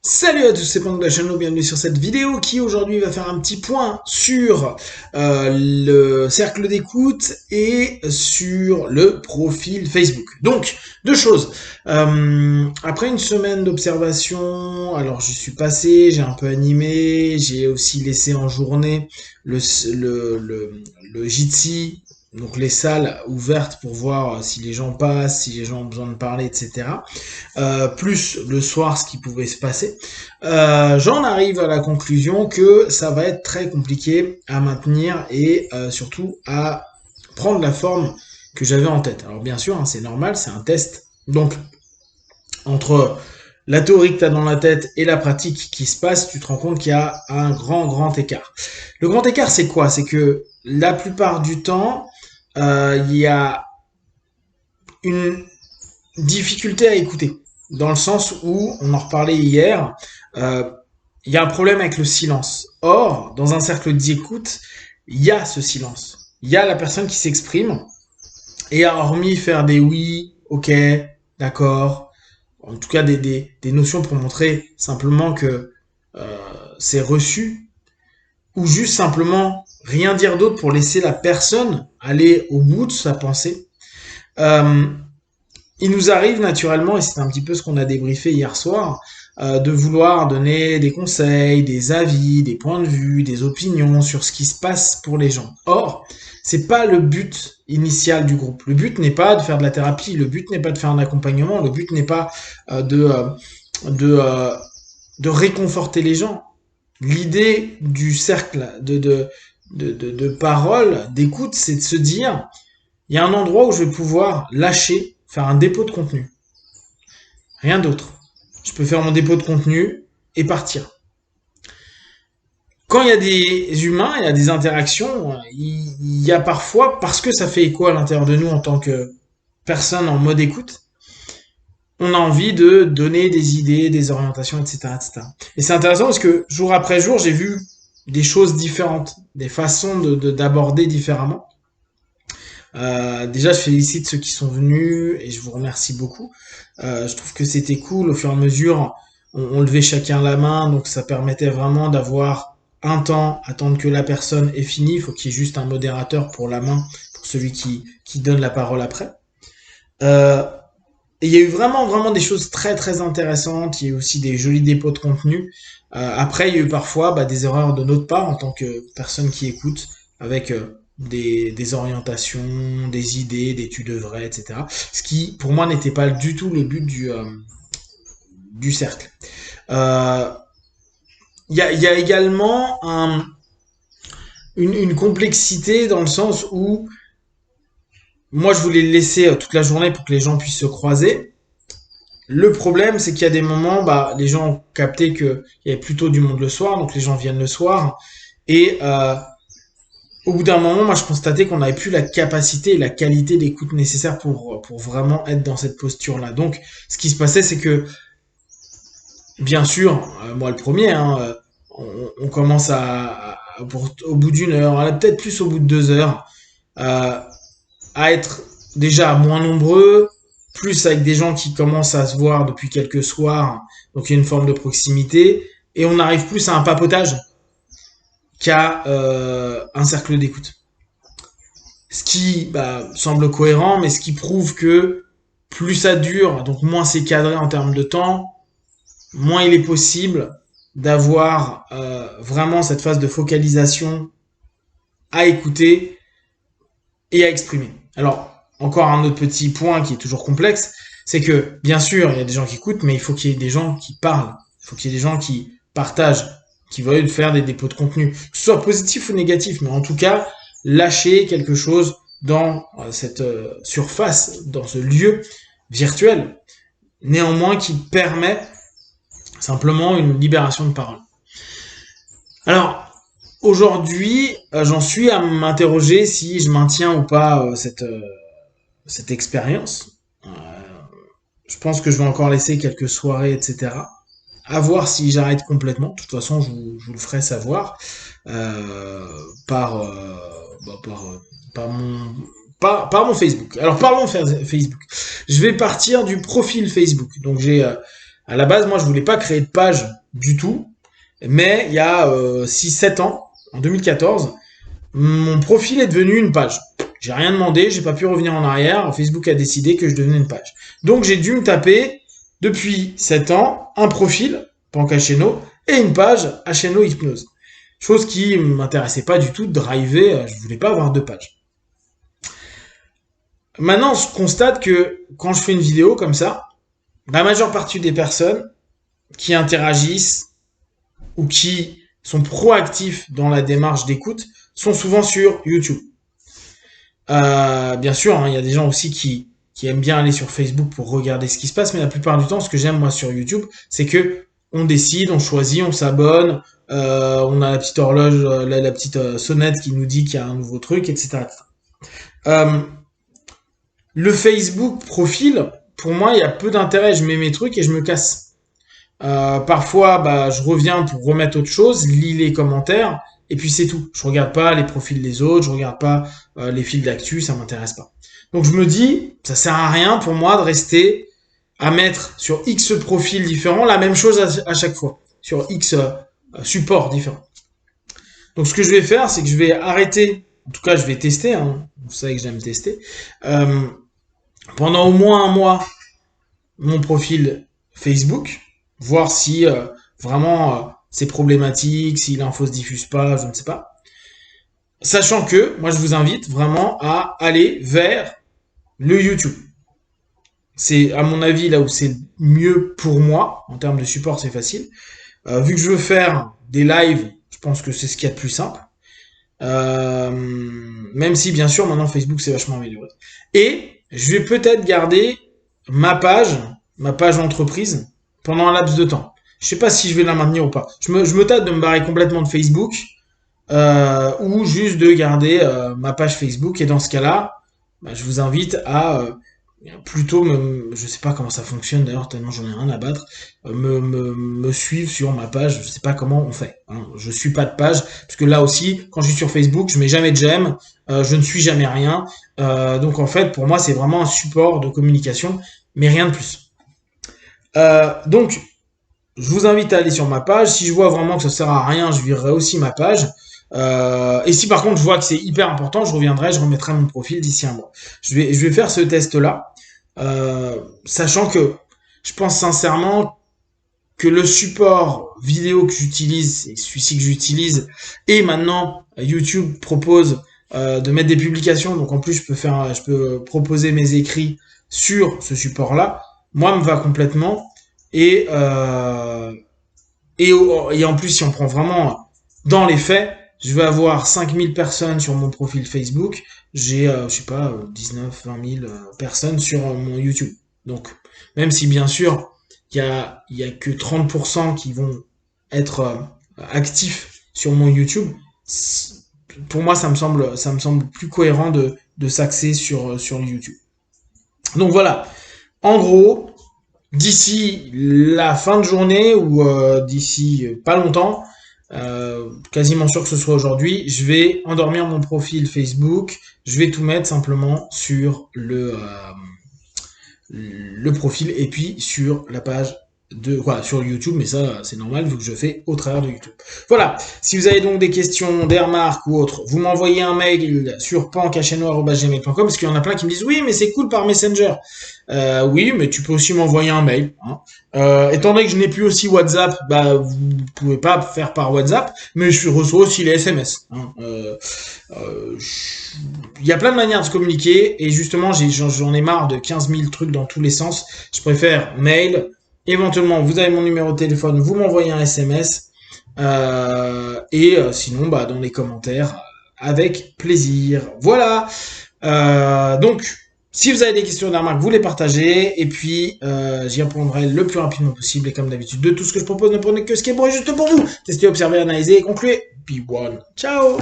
Salut à tous, c'est Pang de la chaîne, bienvenue sur cette vidéo qui aujourd'hui va faire un petit point sur le cercle d'écoute et sur le profil Facebook. Donc, deux choses. Après une semaine d'observation, alors je suis passé, j'ai un peu animé, j'ai aussi laissé en journée le, le Jitsi, donc les salles ouvertes pour voir si les gens passent, si les gens ont besoin de parler, etc. Plus le soir ce qui pouvait se passer, j'en arrive à la conclusion que ça va être très compliqué à maintenir et surtout à prendre la forme que j'avais en tête. Alors bien sûr, hein, c'est normal, c'est un test. Donc, entre la théorie que tu as dans la tête et la pratique qui se passe, tu te rends compte qu'il y a un grand écart. Le grand écart, c'est quoi? C'est que la plupart du temps, il y a une difficulté à écouter, dans le sens où, on en reparlait hier, euh, il y a un problème avec le silence. Or, dans un cercle d'écoute, il y a ce silence. Il y a la personne qui s'exprime, et hormis faire des oui, ok, d'accord, en tout cas des notions pour montrer simplement que euh, c'est reçu, ou juste simplement rien dire d'autre pour laisser la personne aller au bout de sa pensée, euh, il nous arrive naturellement, et c'est un petit peu ce qu'on a débriefé hier soir, de vouloir donner des conseils, des avis, des points de vue, des opinions sur ce qui se passe pour les gens. Or, c'est pas le but initial du groupe. Le but n'est pas de faire de la thérapie, le but n'est pas de faire un accompagnement, le but n'est pas de, euh, de réconforter les gens. L'idée du cercle de parole, d'écoute, c'est de se dire, il y a un endroit où je vais pouvoir lâcher, faire un dépôt de contenu. Rien d'autre. Je peux faire mon dépôt de contenu et partir. Quand il y a des humains, il y a des interactions, il y a parfois, parce que ça fait écho à l'intérieur de nous en tant que personne en mode écoute, on a envie de donner des idées, des orientations, etc. etc. Et c'est intéressant parce que jour après jour, j'ai vu des choses différentes, des façons d'aborder différemment. Déjà, je félicite ceux qui sont venus et je vous remercie beaucoup. Je trouve que c'était cool. Au fur et à mesure, on levait chacun la main, donc ça permettait vraiment d'avoir un temps, attendre que la personne ait fini. Il faut qu'il y ait juste un modérateur pour la main, pour celui qui donne la parole après. Euh, et il y a eu vraiment des choses très intéressantes. Il y a eu aussi des jolis dépôts de contenu. Après, il y a eu parfois des erreurs de notre part en tant que personne qui écoute, avec des orientations, des idées, des tu devrais, etc. Ce qui, pour moi, n'était pas du tout le but du cercle. Euh, y a également une complexité dans le sens où moi, je voulais le laisser toute la journée pour que les gens puissent se croiser. Le problème, c'est qu'il y a des moments, les gens ont capté qu'il y avait plutôt du monde le soir, donc les gens viennent le soir. Et au bout d'un moment, moi, je constatais qu'on n'avait plus la capacité et la qualité d'écoute nécessaire pour vraiment être dans cette posture-là. Donc, ce qui se passait, c'est que, bien sûr, moi le premier, hein, on commence au bout d'une heure, peut-être plus au bout de 2 heures, euh, à être déjà moins nombreux, plus avec des gens qui commencent à se voir depuis quelques soirs, donc il y a une forme de proximité, et on arrive plus à un papotage qu'à un cercle d'écoute. Ce qui semble cohérent, mais ce qui prouve que plus ça dure, donc moins c'est cadré en termes de temps, moins il est possible d'avoir vraiment cette phase de focalisation à écouter et à exprimer. Alors, encore un autre petit point qui est toujours complexe, c'est que, bien sûr, il y a des gens qui écoutent, mais il faut qu'il y ait des gens qui parlent. Il faut qu'il y ait des gens qui partagent, qui veulent faire des dépôts de contenu, que ce soit positif ou négatif, mais en tout cas, lâcher quelque chose dans cette surface, dans ce lieu virtuel, néanmoins qui permet simplement une libération de parole. Alors, aujourd'hui, j'en suis à m'interroger si je maintiens ou pas cette expérience. Je pense que je vais encore laisser quelques soirées, etc. À voir si j'arrête complètement. De toute façon, je vous le ferai savoir euh, par, euh, par mon par mon Facebook. Alors parlons de Facebook. Je vais partir du profil Facebook. Donc j'ai À la base, moi, je voulais pas créer de page du tout, mais il y a 6-7 ans, en 2014, mon profil est devenu une page. J'ai rien demandé, j'ai pas pu revenir en arrière. Facebook a décidé que je devenais une page. Donc j'ai dû me taper, depuis 7 ans, un profil, Pank HNO, et une page HNO Hypnose. Chose qui m'intéressait pas du tout de driver, je voulais pas avoir deux pages. Maintenant, je constate que quand je fais une vidéo comme ça, la majeure partie des personnes qui interagissent ou qui sont proactifs dans la démarche d'écoute sont souvent sur YouTube. Bien sûr, hein, il y a des gens aussi qui aiment bien aller sur Facebook pour regarder ce qui se passe, mais la plupart du temps, ce que j'aime moi sur YouTube, c'est que on décide, on choisit, on s'abonne, on a la petite horloge, la petite sonnette qui nous dit qu'il y a un nouveau truc, etc. Le Facebook profil, pour moi, il y a peu d'intérêt. Je mets mes trucs et je me casse. Parfois, bah, je reviens pour remettre autre chose, lis les commentaires, et puis c'est tout. Je regarde pas les profils des autres, je regarde pas les fils d'actu, ça m'intéresse pas. Donc je me dis, ça sert à rien pour moi de rester à mettre sur X profils différents la même chose à chaque fois, sur X supports différents. Donc ce que je vais faire, c'est que je vais arrêter, en tout cas je vais tester, hein, vous savez que j'aime tester, pendant au moins un mois mon profil Facebook, voir si vraiment c'est problématique, si l'info se diffuse pas, je ne sais pas. Sachant que moi je vous invite vraiment à aller vers le YouTube. C'est à mon avis là où c'est mieux pour moi, en termes de support c'est facile. Vu que je veux faire des lives, je pense que c'est ce qu'il y a de plus simple. Même si bien sûr maintenant Facebook c'est vachement amélioré. Et je vais peut-être garder ma page entreprise pendant un laps de temps. Je sais pas si je vais la maintenir ou pas. Je me tâte de me barrer complètement de Facebook ou juste de garder ma page Facebook. Et dans ce cas-là, bah, je vous invite à plutôt je sais pas comment ça fonctionne d'ailleurs tellement j'en ai rien à battre, me suivre sur ma page. Je sais pas comment on fait. Hein. Je suis pas de page parce que là aussi, quand je suis sur Facebook, je mets jamais de j'aime, je ne suis jamais rien. Donc en fait, pour moi, c'est vraiment un support de communication, mais rien de plus. Donc, je vous invite à aller sur ma page. Si je vois vraiment que ça sert à rien, je virerai aussi ma page. Et si par contre je vois que c'est hyper important, je reviendrai, je remettrai mon profil d'ici un mois. Je vais faire ce test-là, sachant que je pense sincèrement que le support vidéo que j'utilise, c'est celui-ci que j'utilise, et maintenant YouTube propose de mettre des publications, donc en plus je peux proposer mes écrits sur ce support-là. Moi, me va complètement. Et en plus, si on prend vraiment dans les faits, je vais avoir 5000 personnes sur mon profil Facebook. J'ai, je sais pas, 19-20 000 personnes sur mon YouTube. Donc, même si bien sûr, il y a que 30% qui vont être actifs sur mon YouTube, pour moi, ça me semble plus cohérent de s'axer sur YouTube. Donc voilà. En gros, d'ici la fin de journée ou d'ici pas longtemps, quasiment sûr que ce soit aujourd'hui, je vais endormir mon profil Facebook, je vais tout mettre simplement sur le profil et puis sur la page sur YouTube, mais ça c'est normal vu que je fais au travers de YouTube. Voilà, si vous avez donc des questions, des remarques ou autres, vous m'envoyez un mail sur pankhno@gmail.com parce qu'il y en a plein qui me disent oui mais c'est cool par Messenger. Oui, mais tu peux aussi m'envoyer un mail. Hein. Étant donné que je n'ai plus aussi WhatsApp, bah vous pouvez pas faire par WhatsApp, mais je reçois aussi les SMS. Hein. Il y a plein de manières de se communiquer et justement j'en ai marre de 15 000 trucs dans tous les sens. Je préfère mail. Éventuellement, vous avez mon numéro de téléphone, vous m'envoyez un SMS sinon, bah dans les commentaires, avec plaisir. Voilà. Donc. Si vous avez des questions de remarques, vous les partagez, et puis j'y répondrai le plus rapidement possible, et comme d'habitude, de tout ce que je propose, ne prenez que ce qui est bon et juste pour vous. Testez, observez, analysez et concluez. Be one. Ciao.